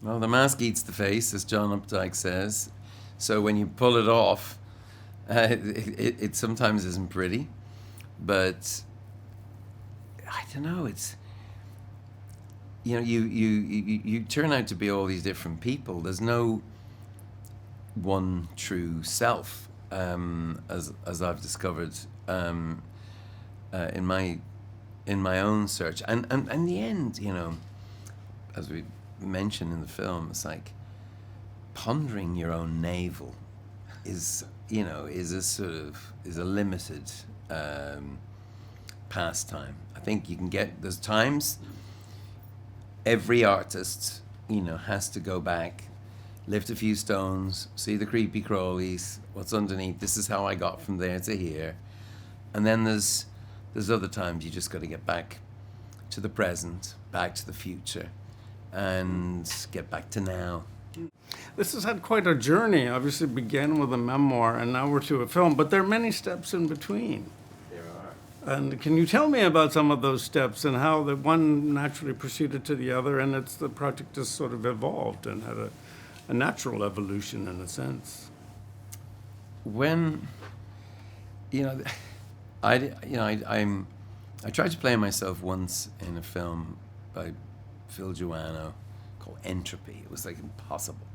Well, the mask eats the face, as John Updike says. So when you pull it off, it sometimes isn't pretty, but I don't know. It's you turn out to be all these different people. There's no one true self, as I've discovered in my own search. And in the end, as we mentioned in the film, it's like pondering your own navel is a limited pastime. I think you can there's times every artist has to go back, lift a few stones, see the creepy crawlies, what's underneath. This is how I got from there to here. And then there's other times you just got to get back to the present, back to the future, and get back to now. This has had quite a journey. Obviously began with a memoir and now we're to a film, but there are many steps in between. There are. And can you tell me about some of those steps and how the one naturally proceeded to the other, and the project just sort of evolved and had a natural evolution in a sense? When, I tried to play myself once in a film by Phil Joannou called Entropy. It was like impossible,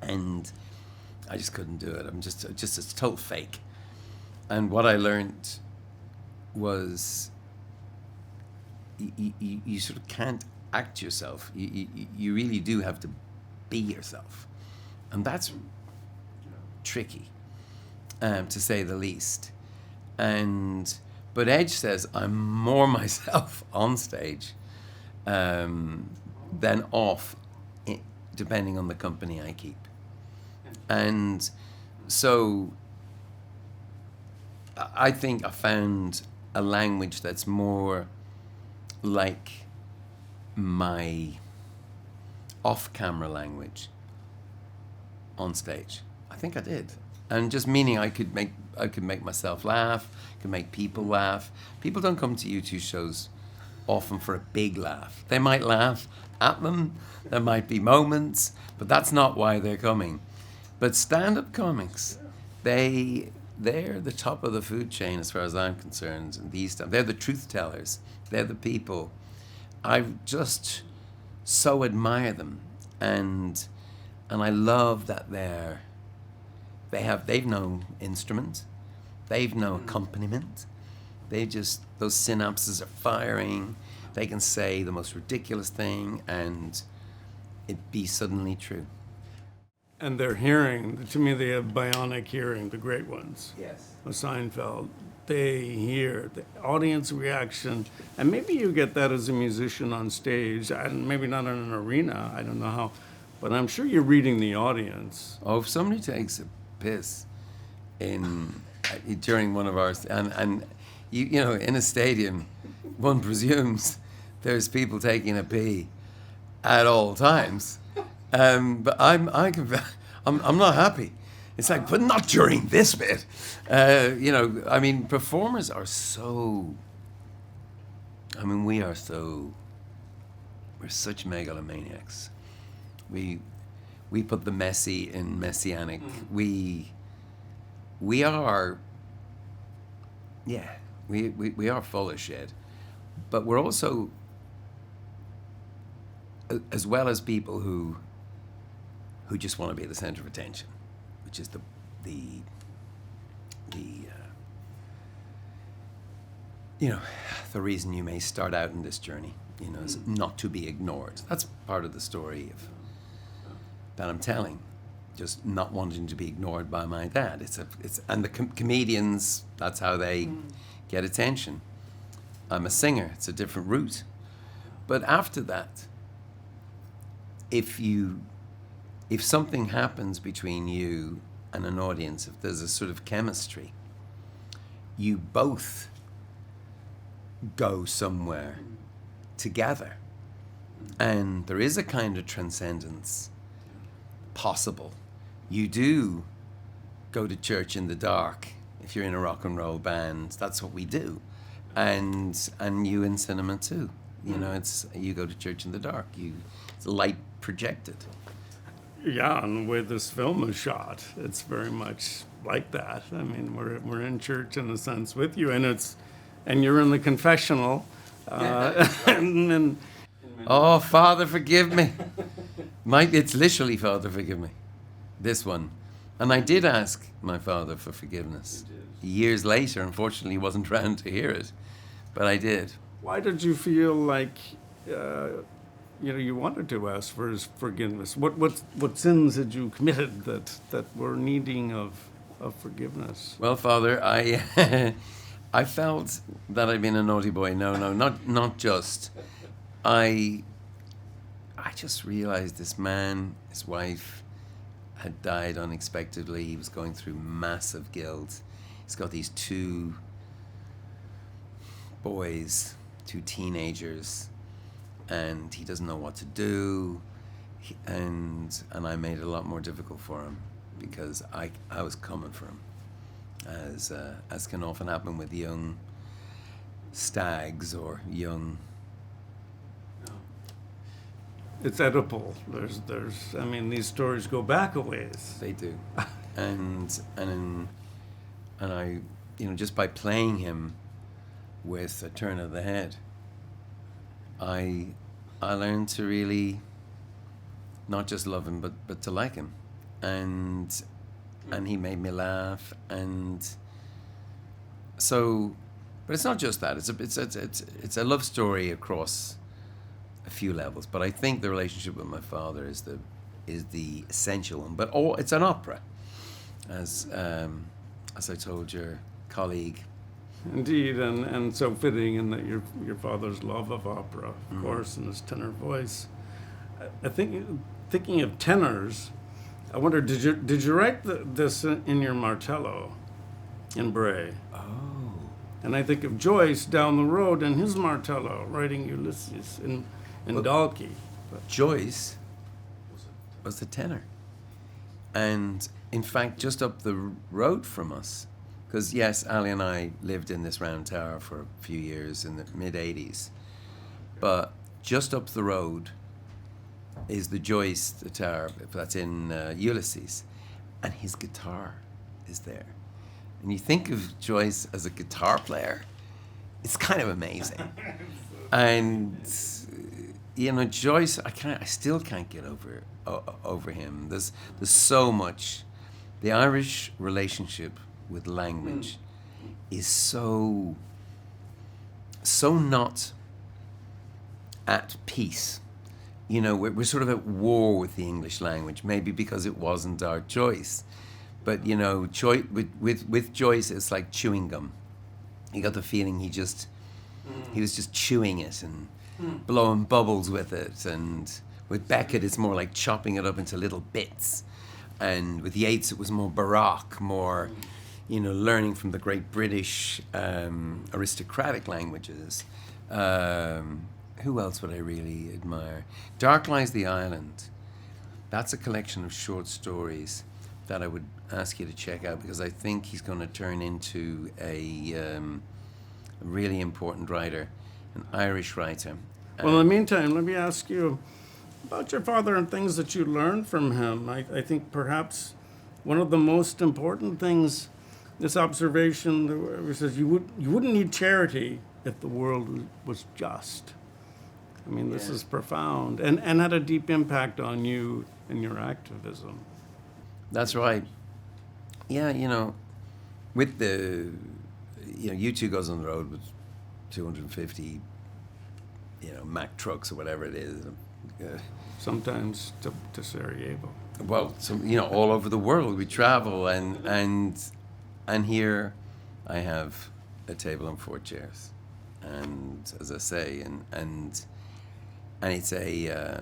and I just couldn't do it. I'm just a total fake. And what I learned was you sort of can't act yourself. You really do have to be yourself, and that's tricky, to say the least. But Edge says I'm more myself on stage than off, depending on the company I keep. And so I think I found a language that's more like my off-camera language on stage. I think I did. And just meaning I could make myself laugh, could make people laugh. People don't come to U2 shows often for a big laugh. They might laugh at them, there might be moments, but that's not why they're coming. But stand-up comics, they're the top of the food chain as far as I'm concerned. And they're the truth tellers. They're the people. I just so admire them, and I love that they've no instrument, they've no accompaniment. Those synapses are firing. They can say the most ridiculous thing and it be suddenly true. And their hearing, to me, they have bionic hearing, the great ones. Yes. Seinfeld, they hear the audience reaction, and maybe you get that as a musician on stage, and maybe not in an arena, I don't know how, but I'm sure you're reading the audience. Oh, if somebody takes a piss during one of ours, and in a stadium, one presumes there's people taking a pee at all times. But I'm not happy. It's like, but not during this bit. Performers are we're such megalomaniacs. We put the messy in messianic. We are full of shit. But we're also, as well as people who just want to be at the center of attention, which is the reason you may start out in this journey, is not to be ignored. That's part of the story that I'm telling, just not wanting to be ignored by my dad. And the comedians, that's how they get attention. I'm a singer. It's a different route. But after that, if something happens between you and an audience, if there's a sort of chemistry, you both go somewhere together. And there is a kind of transcendence possible. You do go to church in the dark if you're in a rock and roll band. That's what we do, and you in cinema too. You know, it's you go to church in the dark. It's light projected. Yeah, and the way this film is shot, it's very much like that. I mean, we're in church in a sense with you, and you're in the confessional, and Oh, Father, forgive me. It's literally, Father, forgive me. This one. And I did ask my father for forgiveness. Years later, unfortunately, he wasn't around to hear it. But I did. why did you feel like you wanted to ask for his forgiveness? What sins had you committed that were needing of forgiveness? Well, Father, I felt that I'd been a naughty boy. No, not just. I just realized this man, his wife, had died unexpectedly. He was going through massive guilt. He's got these two boys, two teenagers, and he doesn't know what to do. And I made it a lot more difficult for him because I was coming for him, as can often happen with young stags or young. It's edible. I mean, these stories go back a ways. They do, and I, just by playing him with a turn of the head, I learned to really not just love him, but to like him, and he made me laugh, and so, but it's not just that. It's a love story across a few levels, but I think the relationship with my father is the essential one. But it's an opera, as I told your colleague. Indeed, and so fitting in that your father's love of opera, of course, and his tenor voice. I think thinking of tenors, I wonder, did you write this in your martello, in Bray? Oh, And I think of Joyce down the road in his martello, writing Ulysses in Dalkey. Joyce was the tenor, and in fact, just up the road from us, because yes, Ali and I lived in this round tower for a few years in the mid-'80s, but just up the road is the Joyce the tower that's in Ulysses, and his guitar is there. And you think of Joyce as a guitar player, it's kind of amazing. And Joyce, I still can't get over him. There's so much. The Irish relationship with language is so not at peace. We're sort of at war with the English language, maybe because it wasn't our choice. But with Joyce, it's like chewing gum. You got the feeling he was just chewing it and blowing bubbles with it. And with Beckett, it's more like chopping it up into little bits. And with Yeats, it was more baroque, more, learning from the great British aristocratic languages. Who else would I really admire? Dark Lies the Island. That's a collection of short stories that I would ask you to check out, because I think he's going to turn into a really important writer, an Irish writer. Well, in the meantime, let me ask you about your father and things that you learned from him. I think perhaps one of the most important things, this observation where he says you wouldn't need charity if the world was just. I mean, this is profound and had a deep impact on you and your activism. That's right. Yeah, with the, U2 goes on the road with 250, Mack trucks or whatever it is. Sometimes to Sarajevo. Well, all over the world we travel, and here I have a table and 4 chairs, and as I say, and it's a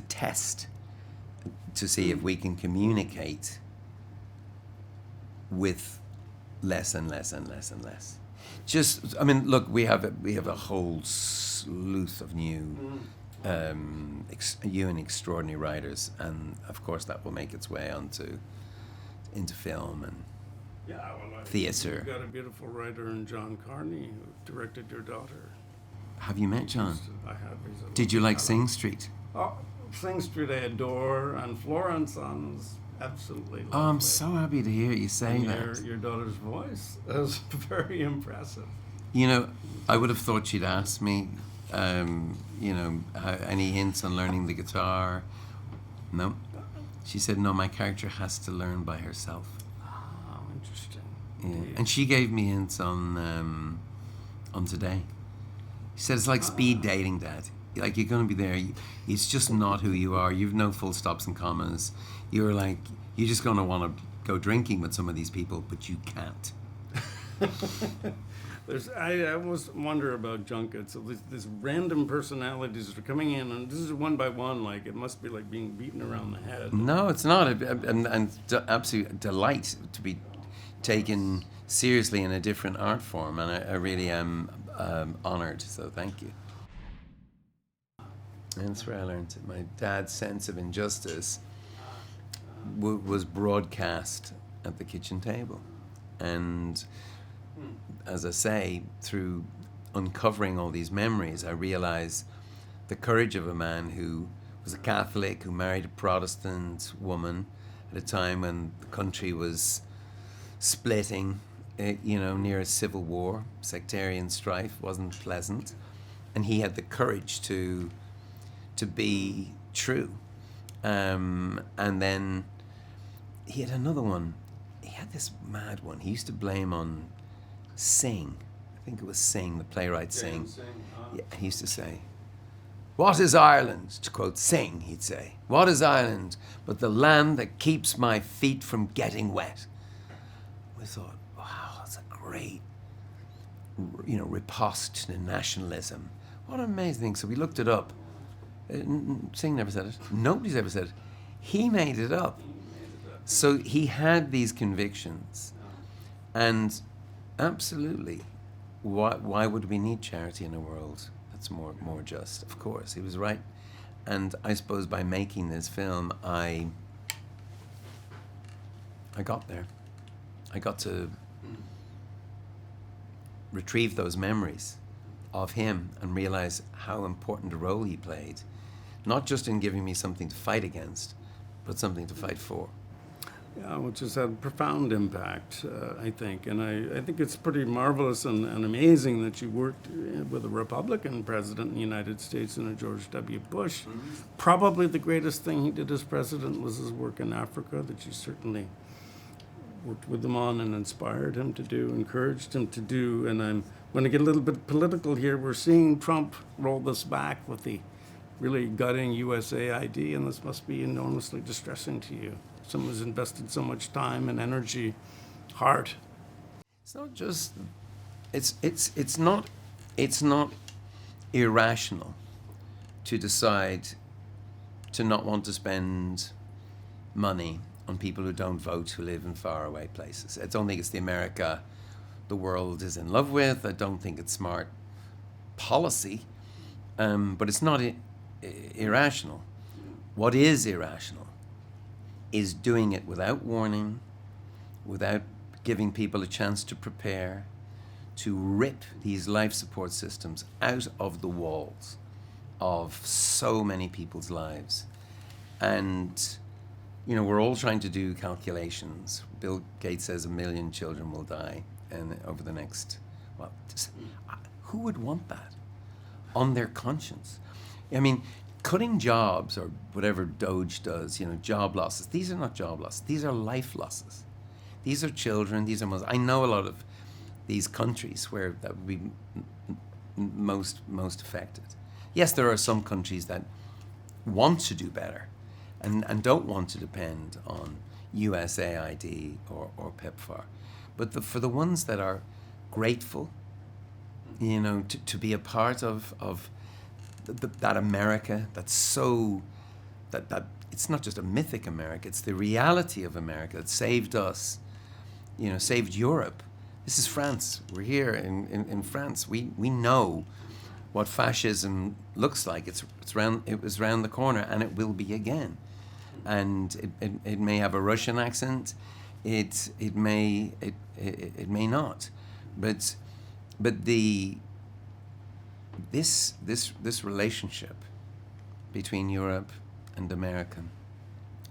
test to see if we can communicate with less and less and less and less. Just, I mean, look, we have a whole sleuth of new, new and extraordinary writers, and of course that will make its way into film and Yeah, well, theatre. You've got a beautiful writer in John Carney who directed your daughter. Have you met John? I have. He's a Did you lovely like fellow. Sing Street? Oh, Sing Street I adore, and Florence was absolutely lovely. Oh, I'm so happy to hear you say And that. your daughter's voice is very impressive. You know, I would have thought she'd ask me, any hints on learning the guitar. No. She said, no, my character has to learn by herself. Oh, interesting. Yeah. Indeed. And she gave me hints on Today. She said, it's like speed dating, Dad. Like, you're going to be there. It's just not who you are. You've no full stops and commas. You're just going to want to go drinking with some of these people, but you can't. I always wonder about junkets. So these random personalities are coming in, and this is one by one. Like, it must be like being beaten around the head. No, it's not. Absolute delight to be taken seriously in a different art form, and I really am honoured. So thank you. And that's where I learned it. My dad's sense of injustice was broadcast at the kitchen table, and as I say, through uncovering all these memories, I realized the courage of a man who was a Catholic, who married a Protestant woman at a time when the country was splitting, near a civil war. Sectarian strife wasn't pleasant. And he had the courage to be true. And then he had another one. He had this mad one. He used to blame on Sing. I think it was Sing, the playwright Sing. Yeah, he used to say, "What is Ireland?" To quote Sing, he'd say, "What is Ireland but the land that keeps my feet from getting wet?" We thought, wow, that's a great, riposte to nationalism. What an amazing thing. So we looked it up. Sing never said it. Nobody's ever said it. He made it up. So he had these convictions. And absolutely, why would we need charity in a world that's more just? Of course, he was right. And I suppose by making this film, I got there. I got to retrieve those memories of him and realize how important a role he played, not just in giving me something to fight against, but something to fight for. Yeah, which has had profound impact, I think. And I think it's pretty marvelous and amazing that you worked with a Republican president in the United States and a George W. Bush. Mm-hmm. Probably the greatest thing he did as president was his work in Africa, that you certainly worked with him on and inspired him to do, encouraged him to do. And I'm going to get a little bit political here. We're seeing Trump roll this back with the really gutting USAID, and this must be enormously distressing to you. Someone's invested so much time and energy, heart. It's not just, it's not irrational to decide to not want to spend money on people who don't vote, who live in faraway places. I don't think it's the America the world is in love with. I don't think it's smart policy, but it's not irrational. What is irrational is doing it without warning, without giving people a chance to prepare, to rip these life support systems out of the walls of so many people's lives. And, we're all trying to do calculations. Bill Gates says 1 million children will die over the next, who would want that on their conscience? I mean, cutting jobs or whatever Doge does, job losses, these are not job losses. These are life losses. These are children. These are I know a lot of these countries where that would be most affected. Yes, there are some countries that want to do better and don't want to depend on USAID or PEPFAR. But for the ones that are grateful, to be a part of that America that's so, that it's not just a mythic America, it's the reality of America that saved us, saved Europe. This is France. We're here in France. We know what fascism looks like. It was round the corner, and it will be again. And it may have a Russian accent. It may not, but this relationship between Europe and America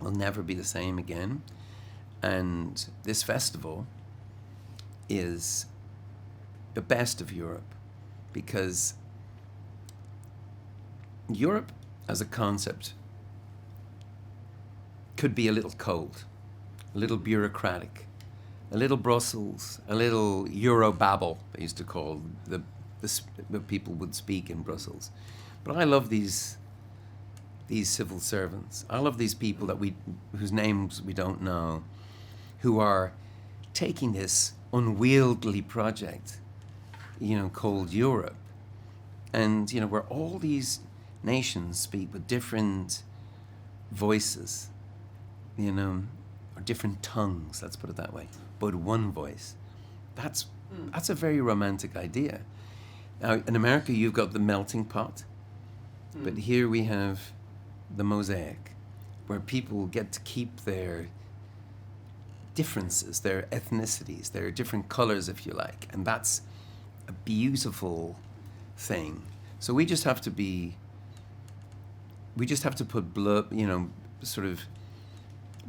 will never be the same again. And this festival is the best of Europe, because Europe as a concept could be a little cold, a little bureaucratic, a little Brussels, a little Eurobabble, they used to call the people would speak in Brussels. But I love these civil servants. I love these people whose names we don't know, who are taking this unwieldy project, called Europe, and where all these nations speak with different voices, or different tongues. Let's put it that way, but one voice. That's a very romantic idea. Now, in America, you've got the melting pot, but here we have the mosaic, where people get to keep their differences, their ethnicities, their different colors, if you like, and that's a beautiful thing. So we just have to put blood, we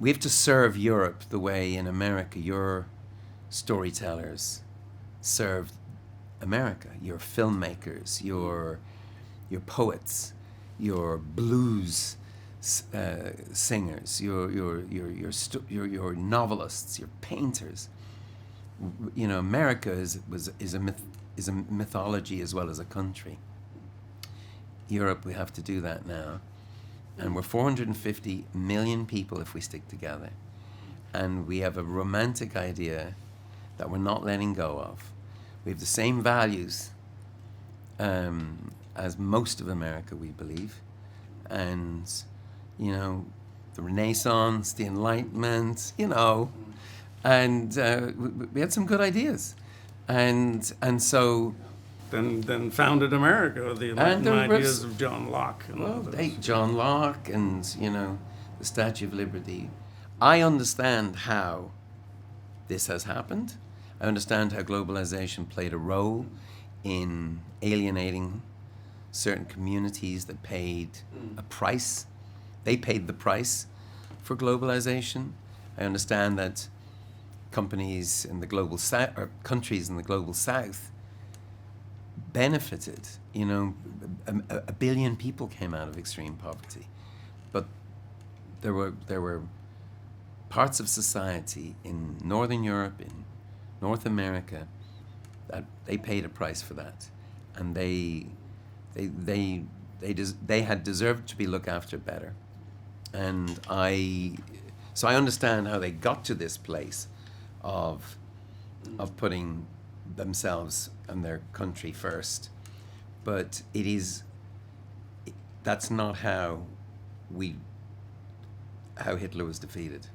have to serve Europe the way in America your storytellers served America, your filmmakers, your poets, your blues singers, your novelists, your painters. America is a mythology as well as a country. Europe, we have to do that now, and we're 450 million people if we stick together, and we have a romantic idea that we're not letting go of. We have the same values as most of America, we believe, and the Renaissance, the Enlightenment, and we had some good ideas, and so. Then founded America, the Enlightenment ideas of John Locke. John Locke and, the Statue of Liberty. I understand how this has happened. I understand how globalization played a role in alienating certain communities that paid a price. They paid the price for globalization. I understand that companies in the global south, or countries in the global south, benefited. A billion people came out of extreme poverty, but there were parts of society in Northern Europe, in North America, that they paid a price for that, and they had deserved to be looked after better. And I understand how they got to this place of putting themselves and their country first, but that's not how Hitler was defeated.